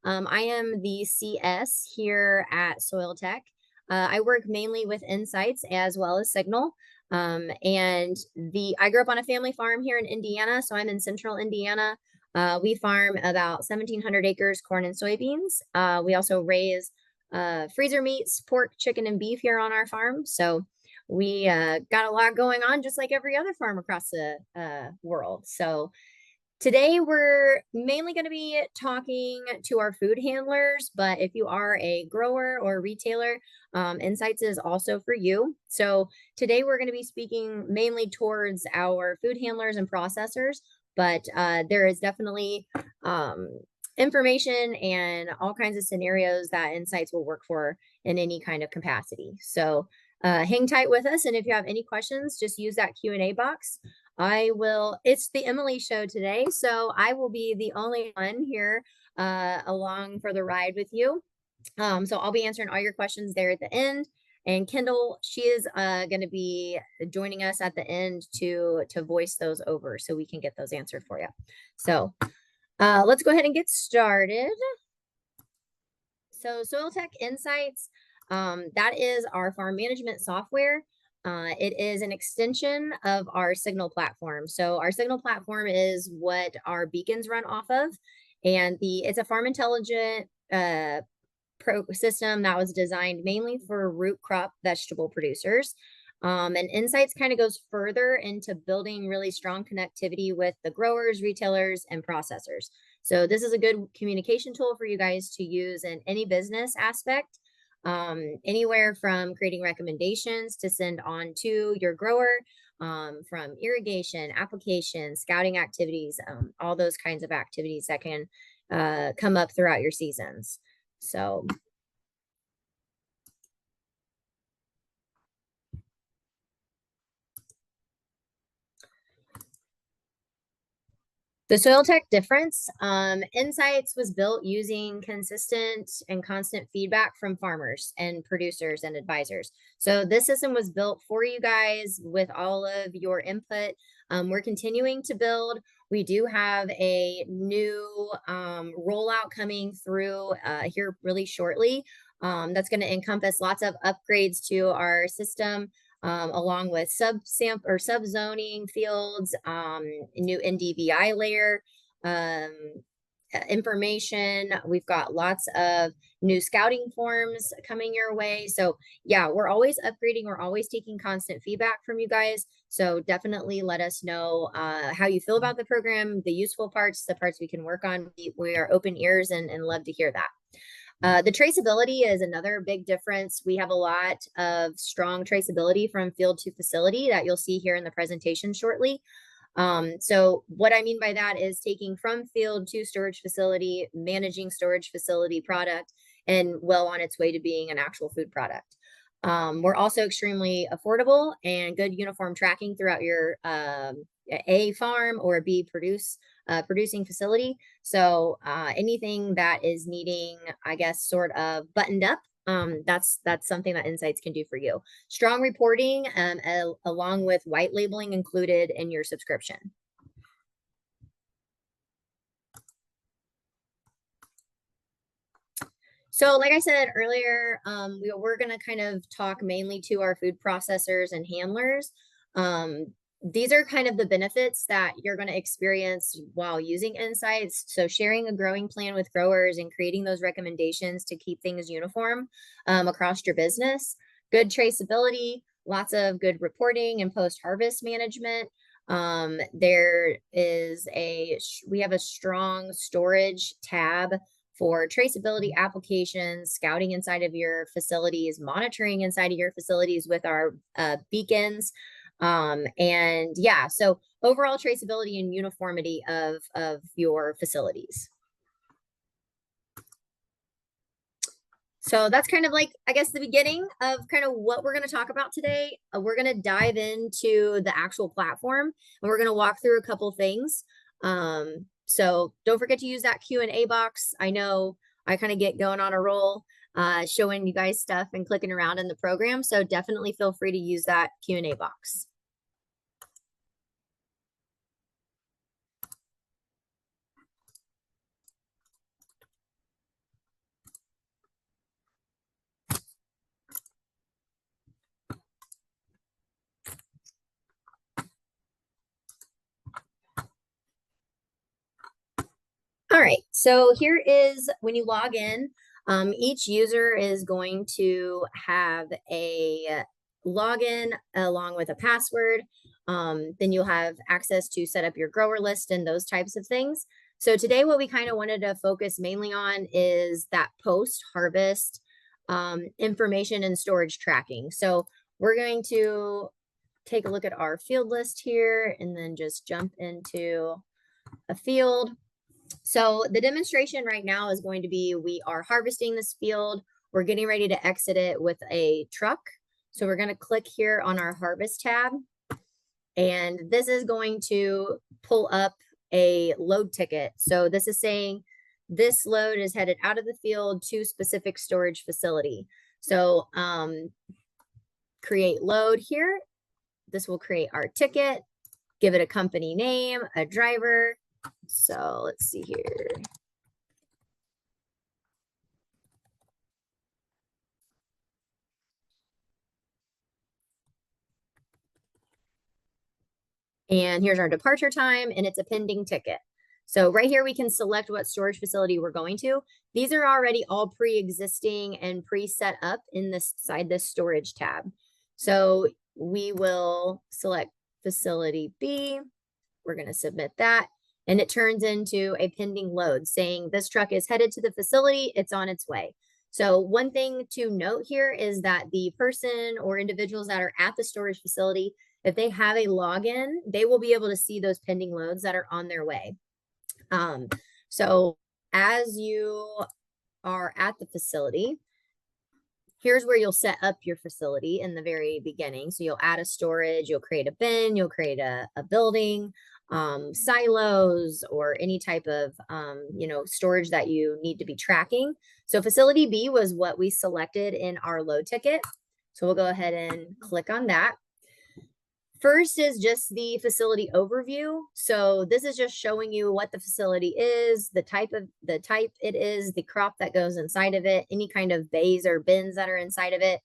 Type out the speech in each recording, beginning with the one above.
I am the CS here at Soiltech. I work mainly with Insights as well as Signal. I grew up on a family farm here in Indiana, so I'm in central Indiana. We farm about 1,700 acres corn and soybeans. We also raise freezer meats, pork, chicken, and beef here on our farm. So we got a lot going on, just like every other farm across the world. So today we're mainly going to be talking to our food handlers, but if you are a grower or retailer, Insights is also for you. So today we're going to be speaking mainly towards our food handlers and processors, but there is definitely information and all kinds of scenarios that Insights will work for in any kind of capacity. So hang tight with us, and if you have any questions, just use that Q&A box. It's the Emily show today, so I will be the only one here along for the ride with you. So I'll be answering all your questions there at the end. And Kendall, she is going to be joining us at the end to voice those over so we can get those answered for you. So let's go ahead and get started. So Soiltech Insights, that is our farm management software. It is an extension of our Signal platform. So our Signal platform is what our beacons run off of, and it's a farm intelligent system that was designed mainly for root crop vegetable producers. And Insights kind of goes further into building really strong connectivity with the growers, retailers, and processors. So this is a good communication tool for you guys to use in any business aspect, anywhere from creating recommendations to send on to your grower, from irrigation, application, scouting activities, all those kinds of activities that can come up throughout your seasons. So the Soiltech difference, Insights was built using consistent and constant feedback from farmers and producers and advisors. So this system was built for you guys with all of your input. We're continuing to build. We do have a new rollout coming through here really shortly. That's going to encompass lots of upgrades to our system. Along with sub zoning fields, new NDVI layer information. We've got lots of new scouting forms coming your way. So yeah, we're always upgrading. We're always taking constant feedback from you guys. So definitely let us know how you feel about the program, the useful parts, the parts we can work on. We are open ears and love to hear that. The traceability is another big difference. We have a lot of strong traceability from field to facility that you'll see here in the presentation shortly. So what I mean by that is taking from field to storage facility, managing storage facility product, and well on its way to being an actual food product. We're also extremely affordable and good uniform tracking throughout your A farm or B producing facility. So anything that is needing, I guess, sort of buttoned up, that's something that Insights can do for you. Strong reporting along with white labeling included in your subscription. So like I said earlier, we're going to kind of talk mainly to our food processors and handlers. These are kind of the benefits that you're going to experience while using Insights. So sharing a growing plan with growers and creating those recommendations to keep things uniform across your business. Good traceability, lots of good reporting and post-harvest management. We have a strong storage tab for traceability applications, scouting inside of your facilities, monitoring inside of your facilities with our beacons. And yeah, so overall traceability and uniformity of your facilities. So that's kind of like, I guess, the beginning of kind of what we're going to talk about today. We're going to dive into the actual platform and we're going to walk through a couple things. So don't forget to use that Q&A box. I know I kind of get going on a roll, showing you guys stuff and clicking around in the program. So definitely feel free to use that Q&A box. All right, so here is when you log in, each user is going to have a login along with a password. Then you'll have access to set up your grower list and those types of things. So today what we kind of wanted to focus mainly on is that post-harvest information and storage tracking. So we're going to take a look at our field list here and then just jump into a field. So the demonstration right now is going to be, we are harvesting this field. We're getting ready to exit it with a truck. So we're going to click here on our harvest tab. And this is going to pull up a load ticket. So this is saying this load is headed out of the field to specific storage facility. So create load here. This will create our ticket, give it a company name, a driver. So let's see here. And here's our departure time, and it's a pending ticket. So right here, we can select what storage facility we're going to. These are already all pre-existing and pre-set up inside this storage tab. So we will select facility B. We're going to submit that. And it turns into a pending load saying this truck is headed to the facility. It's on its way. So one thing to note here is that the person or individuals that are at the storage facility, if they have a login, they will be able to see those pending loads that are on their way. So as you are at the facility, here's where you'll set up your facility in the very beginning. So you'll add a storage, you'll create a bin, you'll create a building, silos, or any type of storage that you need to be tracking. So facility B was what we selected in our load ticket. So we'll go ahead and click on that. First is just the facility overview. So this is just showing you what the facility is, the type it is, the crop that goes inside of it, any kind of bays or bins that are inside of it.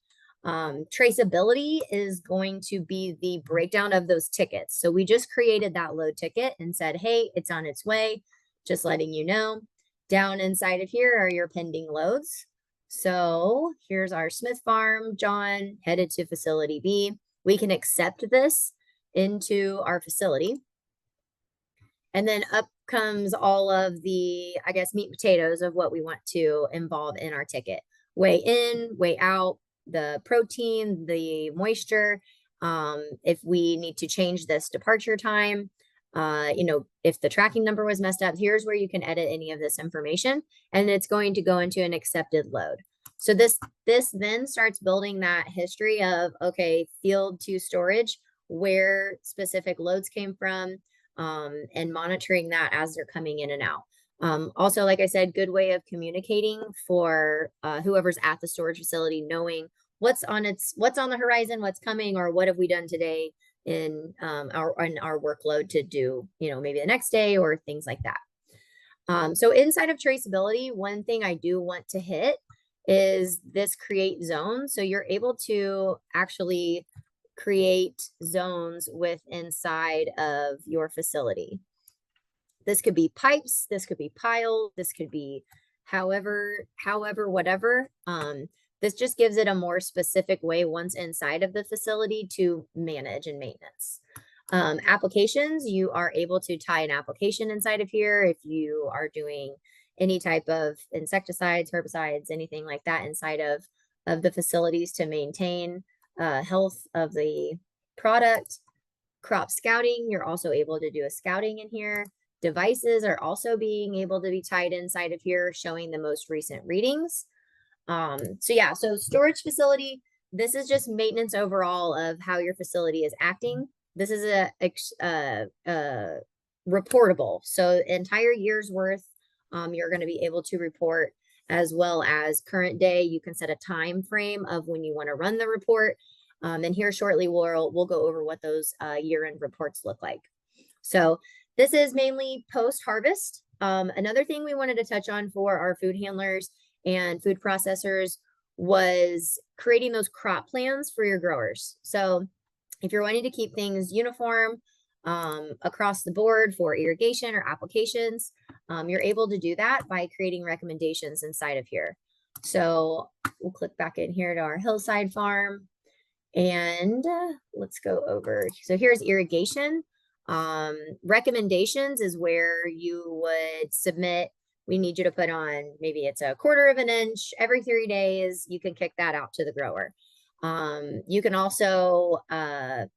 Traceability is going to be the breakdown of those tickets. So we just created that load ticket and said, hey, it's on its way, just letting you know. Down inside of here are your pending loads. So here's our Smith Farm, John, headed to facility B. We can accept this into our facility. And then up comes all of the, I guess, meat and potatoes of what we want to involve in our ticket. Weigh in, weigh out, the protein, the moisture, if we need to change this departure time, if the tracking number was messed up, here's where you can edit any of this information, and it's going to go into an accepted load. So this then starts building that history of, okay, field to storage, where specific loads came from, and monitoring that as they're coming in and out. Also, like I said, good way of communicating for whoever's at the storage facility, knowing what's on the horizon, what's coming, or what have we done today in our workload to do, maybe the next day or things like that. So inside of traceability, one thing I do want to hit is this create zone. So you're able to actually create zones with inside of your facility. This could be pipes, this could be piles, this could be however, whatever. This just gives it a more specific way once inside of the facility to manage and maintenance. Applications, you are able to tie an application inside of here if you are doing any type of insecticides, herbicides, anything like that inside of the facilities to maintain health of the product. Crop scouting, you're also able to do a scouting in here. Devices are also being able to be tied inside of here, showing the most recent readings. So storage facility, this is just maintenance overall of how your facility is acting. This is a reportable. So entire year's worth, you're going to be able to report, as well as current day. You can set a time frame of when you want to run the report. And here shortly, we'll go over what those year-end reports look like. So this is mainly post-harvest. Another thing we wanted to touch on for our food handlers and food processors was creating those crop plans for your growers. So if you're wanting to keep things uniform, across the board for irrigation or applications. You're able to do that by creating recommendations inside of here. So we'll click back in here to our hillside farm and let's go over. So here's irrigation. Recommendations is where you would submit. We need you to put on, maybe it's a 1/4 of an inch every 3 days. You can kick that out to the grower. You can also, the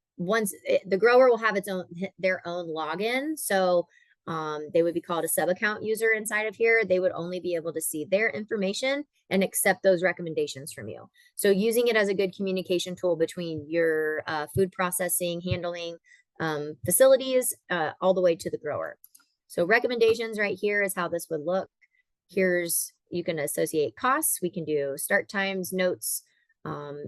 grower will have their own login. So they would be called a sub account user inside of here. They would only be able to see their information and accept those recommendations from you. So using it as a good communication tool between your food processing, handling facilities, all the way to the grower. So recommendations right here is how this would look. Here's, you can associate costs. We can do start times, notes,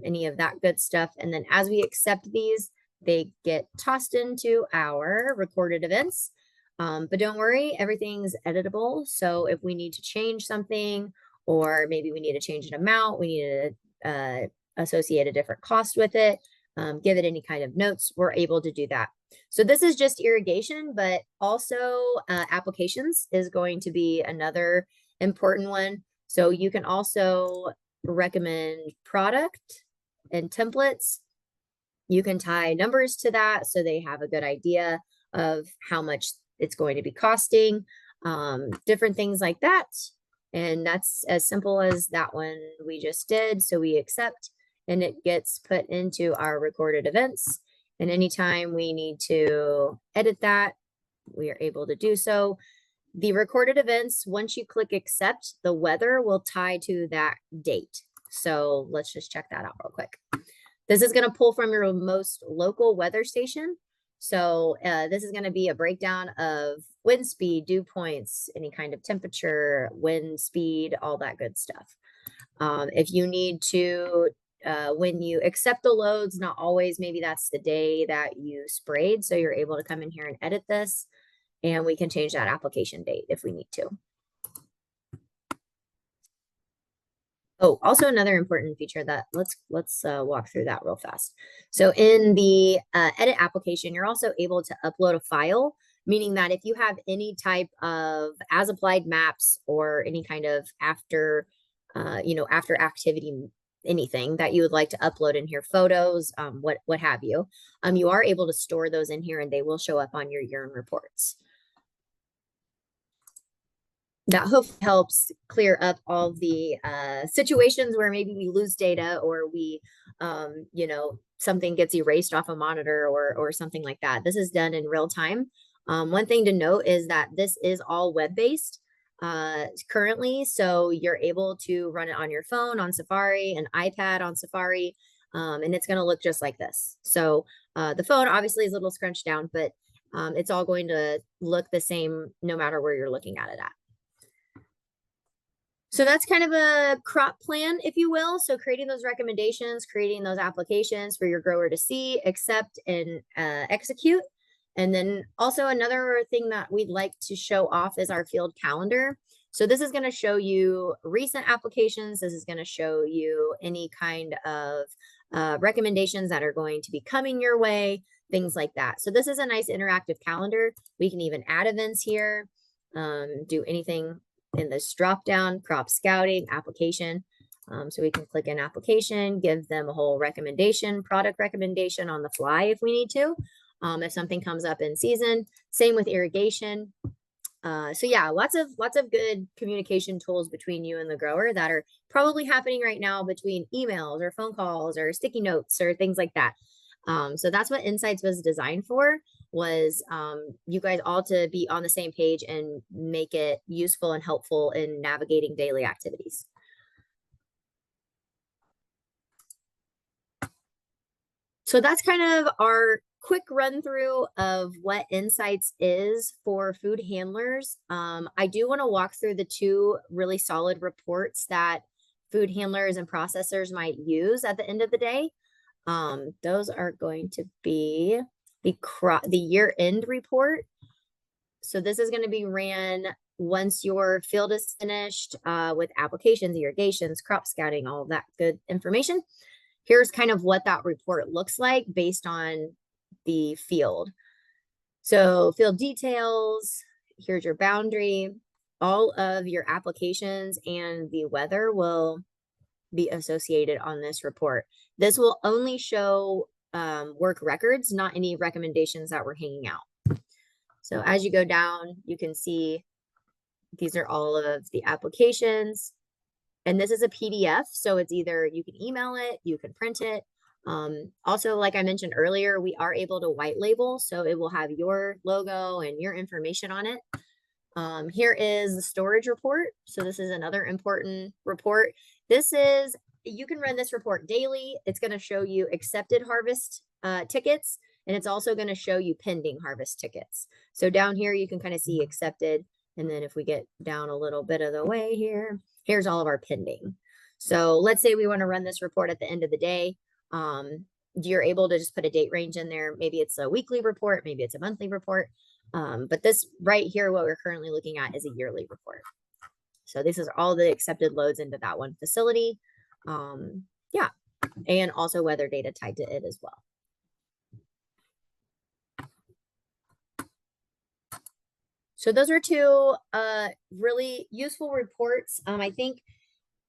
any of that good stuff. And then as we accept these, they get tossed into our recorded events. But don't worry, everything's editable. So if we need to change something, or maybe we need to change an amount, we need to associate a different cost with it, give it any kind of notes, we're able to do that. So this is just irrigation, but also applications is going to be another important one. So you can also recommend product and templates. You can tie numbers to that so they have a good idea of how much it's going to be costing, different things like that. And that's as simple as that one we just did. So we accept and it gets put into our recorded events. And anytime we need to edit that, we are able to do so. The recorded events, once you click accept, the weather will tie to that date. So let's just check that out real quick. This is going to pull from your most local weather station. So this is going to be a breakdown of wind speed, dew points, any kind of temperature, wind speed, all that good stuff. If you need to, when you accept the loads, not always, maybe that's the day that you sprayed. So you're able to come in here and edit this, and we can change that application date if we need to. Oh, also another important feature that let's walk through that real fast. So in the edit application, you're also able to upload a file, meaning that if you have any type of as applied maps or any kind of after activity, anything that you would like to upload in here, photos, what have you, you are able to store those in here and they will show up on your urine reports. That hopefully helps clear up all the situations where maybe we lose data or we, something gets erased off a monitor or something like that. This is done in real time. One thing to note is that this is all web-based currently. So you're able to run it on your phone, on Safari, an iPad on Safari, and it's going to look just like this. So the phone obviously is a little scrunched down, but it's all going to look the same no matter where you're looking at it at. So that's kind of a crop plan, if you will. So creating those recommendations, creating those applications for your grower to see, accept, and execute. And then also another thing that we'd like to show off is our field calendar. So this is going to show you recent applications. This is going to show you any kind of recommendations that are going to be coming your way, things like that. So this is a nice interactive calendar. We can even add events here, do anything in this drop down, crop scouting, application. So we can click in application, give them a whole recommendation, product recommendation on the fly if we need to. If something comes up in season, same with irrigation. So yeah, lots of good communication tools between you and the grower that are probably happening right now between emails or phone calls or sticky notes or things like that. So that's what Insights was designed for, was you guys all to be on the same page and make it useful and helpful in navigating daily activities. So that's kind of our quick run through of what Insights is for food handlers. I do want to walk through the 2 really solid reports that food handlers and processors might use at the end of the day. Those are going to be the year-end report. So this is going to be ran once your field is finished with applications, irrigations, crop scouting, all of that good information. Here's kind of what that report looks like based on the field. So field details, here's your boundary. All of your applications and the weather will be associated on this report. This will only show work records, not any recommendations that we're hanging out. So as you go down, you can see these are all of the applications. And this is a PDF, so it's either you can email it, you can print it. Also, like I mentioned earlier, we are able to white label, so it will have your logo and your information on it. Here is the storage report. So this is another important report. This is, you can run this report daily. It's going to show you accepted harvest tickets, and it's also going to show you pending harvest tickets. So down here, you can kind of see accepted. And then if we get down a little bit of the way here, here's all of our pending. So let's say we want to run this report at the end of the day. You're able to just put a date range in there. Maybe it's a weekly report, maybe it's a monthly report. But this right here, what we're currently looking at is a yearly report. So this is all the accepted loads into that one facility. Yeah, and also weather data tied to it as well. So those are two really useful reports. I think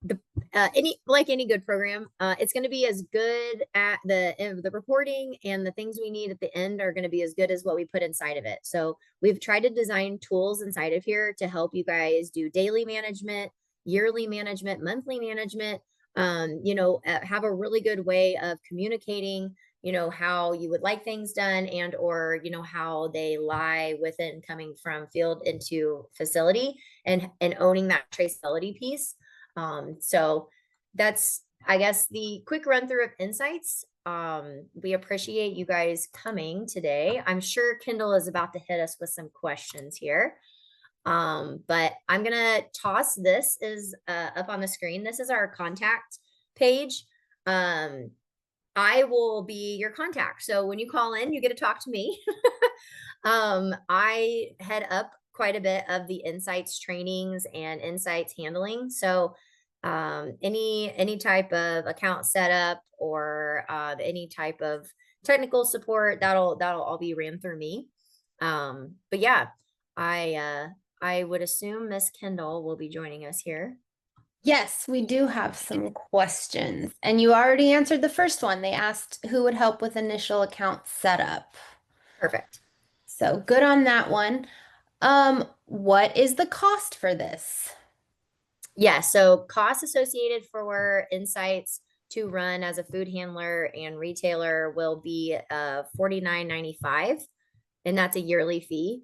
the any good program, it's going to be as good at the reporting, and the things we need at the end are going to be as good as what we put inside of it. So we've tried to design tools inside of here to help you guys do daily management, yearly management, monthly management. Have a really good way of communicating, how you would like things done, and or how they lie within coming from field into facility, and owning that traceability piece. So that's, I guess, the quick run through of insights. We appreciate you guys coming today. I'm sure Kendall is about to hit us with some questions here. But I'm gonna toss this is up on the screen. This is our contact page. I will be your contact. So when you call in, you get to talk to me. I head up quite a bit of the insights trainings and insights handling. So any type of account setup or any type of technical support, that'll all be ran through me. But yeah, I would assume Miss Kendall will be joining us here. Yes, we do have some questions. And you already answered the first one. They asked who would help with initial account setup. Perfect. So good on that one. What is the cost for this? Yeah, so costs associated for insights to run as a food handler and retailer will be $49.95, and that's a yearly fee.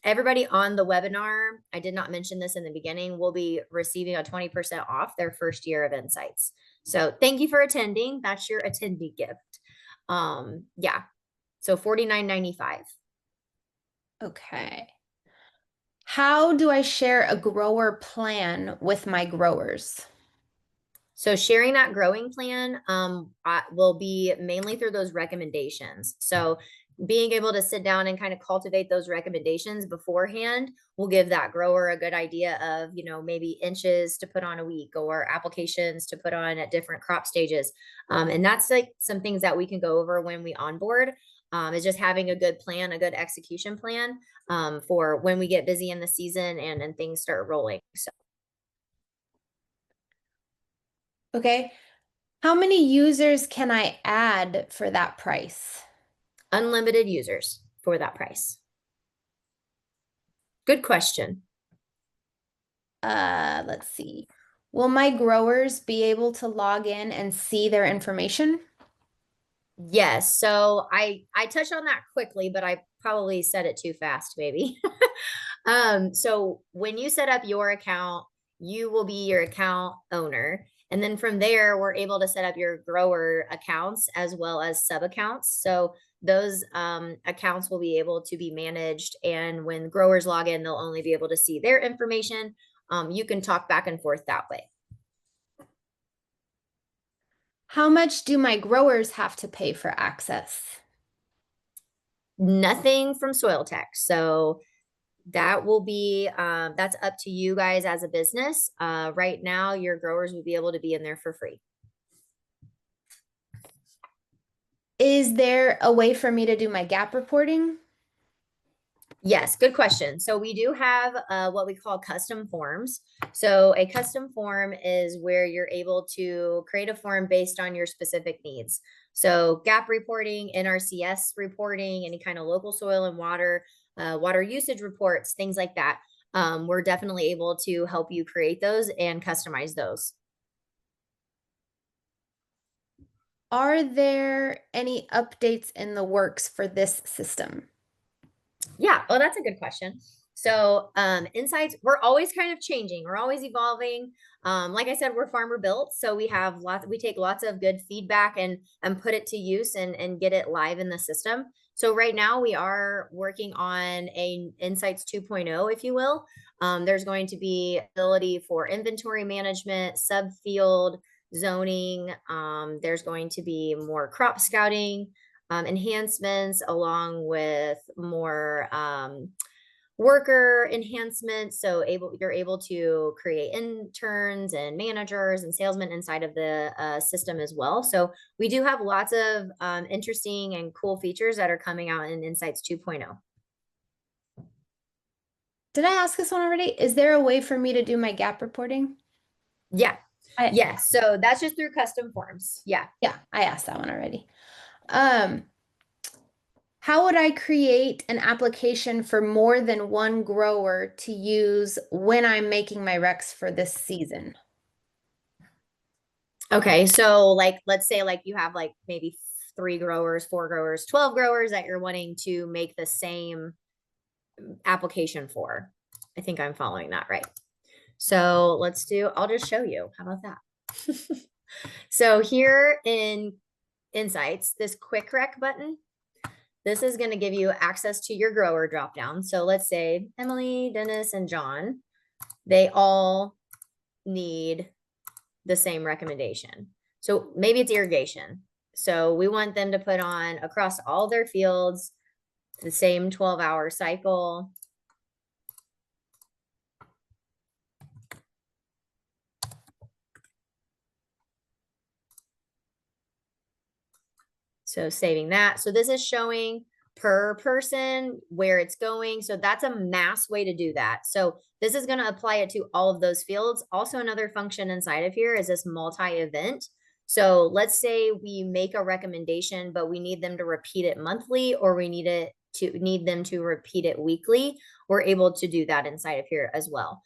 Everybody on the webinar, I did not mention this in the beginning, will be receiving a 20% off their first year of insights. So thank you for attending. That's your attendee gift. Yeah, so $49.95. Okay. How do I share a grower plan with my growers? So sharing that growing plan will be mainly through those recommendations. So being able to sit down and kind of cultivate those recommendations beforehand will give that grower a good idea of, maybe inches to put on a week or applications to put on at different crop stages. And that's like some things that we can go over when we onboard. Is just having a good plan, a good execution plan for when we get busy in the season and things start rolling. So Okay. How many users can I add for that price? unlimited users for that price. Good question. Let's see. Will my growers be able to log in and see their information? Yes. So I touched on that quickly, but I probably said it too fast, maybe. So when you set up your account, you will be your account owner. And then from there, we're able to set up your grower accounts as well as sub accounts. So those accounts will be able to be managed. And when growers log in, they'll only be able to see their information. You can talk back and forth that way. How much do my growers have to pay for access? Nothing from Soiltech. So that will be that's up to you guys as a business. Right now, your growers will be able to be in there for free. Is there a way for me to do my gap reporting? Yes, good question. So we do have what we call custom forms. So a custom form is where you're able to create a form based on your specific needs. So gap reporting, NRCS reporting, any kind of local soil and water usage reports, things like that. We're definitely able to help you create those and customize those. Are there any updates in the works for this system? Yeah, well, that's a good question. So, insights, we're always kind of changing. We're always evolving. Like I said, we're farmer built, so we take lots of good feedback and put it to use and get it live in the system. So right now we are working on a Insights 2.0, if you will. There's going to be ability for inventory management, subfield zoning. There's going to be more crop scouting enhancements along with more worker enhancements. So you're able to create interns and managers and salesmen inside of the system as well. So we do have lots of interesting and cool features that are coming out in Insights 2.0. Did I ask this one already? Is there a way for me to do my gap reporting? Yeah. I Yeah. So that's just through custom forms. Yeah. Yeah, I asked that one already. Um, how would I create an application for more than one grower to use when I'm making my recs for this season? Okay. So like, let's say like you have like maybe 3 growers, 4 growers, 12 growers that you're wanting to make the same application for. I think I'm following that right. So I'll just show you. How about that? So here in Insights, this quick rec button, this is going to give you access to your grower dropdown. So let's say Emily, Dennis, and John, they all need the same recommendation. So maybe it's irrigation. So we want them to put on across all their fields the same 12-hour cycle. So saving that. So this is showing per person where it's going. So that's a mass way to do that. So this is going to apply it to all of those fields. Also, another function inside of here is this multi-event. So let's say we make a recommendation, but we need them to repeat it monthly, or we need them to repeat it weekly. We're able to do that inside of here as well.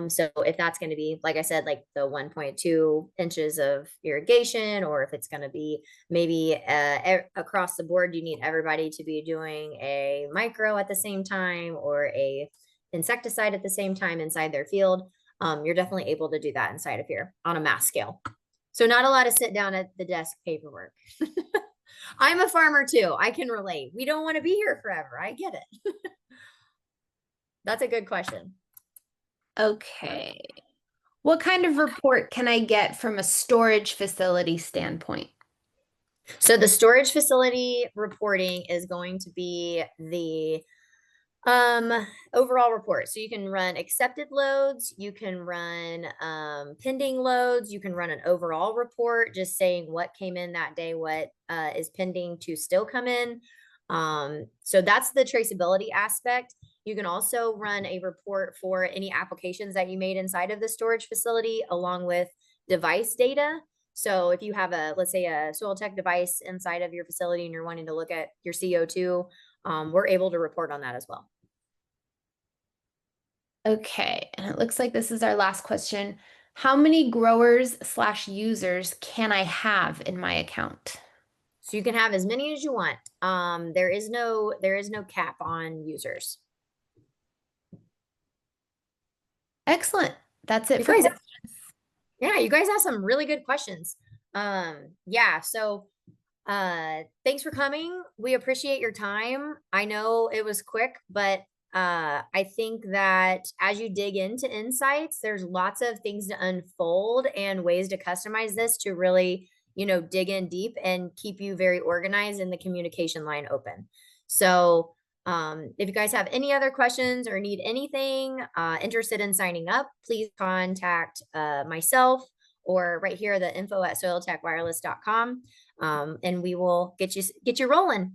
So if that's going to be, like I said, like the 1.2 inches of irrigation, or if it's going to be maybe across the board, you need everybody to be doing a micro at the same time or a insecticide at the same time inside their field. You're definitely able to do that inside of here on a mass scale. So not a lot of sit down at the desk paperwork. I'm a farmer too. I can relate. We don't want to be here forever. I get it. That's a good question. Okay. What kind of report can I get from a storage facility standpoint? So the storage facility reporting is going to be the overall report. So you can run accepted loads, you can run pending loads, you can run an overall report just saying what came in that day, what is pending to still come in. So that's the traceability aspect. You can also run a report for any applications that you made inside of the storage facility along with device data. So if you have let's say a Soiltech device inside of your facility and you're wanting to look at your CO2, we're able to report on that as well. Okay, and it looks like this is our last question. How many growers/users can I have in my account? So you can have as many as you want. There is no cap on users. Excellent. That's it You for guys, questions. yeah, you guys have some really good questions. Yeah, so thanks for coming. We appreciate your time. I know it was quick, but I think that as you dig into insights, there's lots of things to unfold and ways to customize this to really, dig in deep and keep you very organized and the communication line open. So if you guys have any other questions or need anything, interested in signing up, please contact myself or right here, the info@soiltechwireless.com. And we will get you rolling.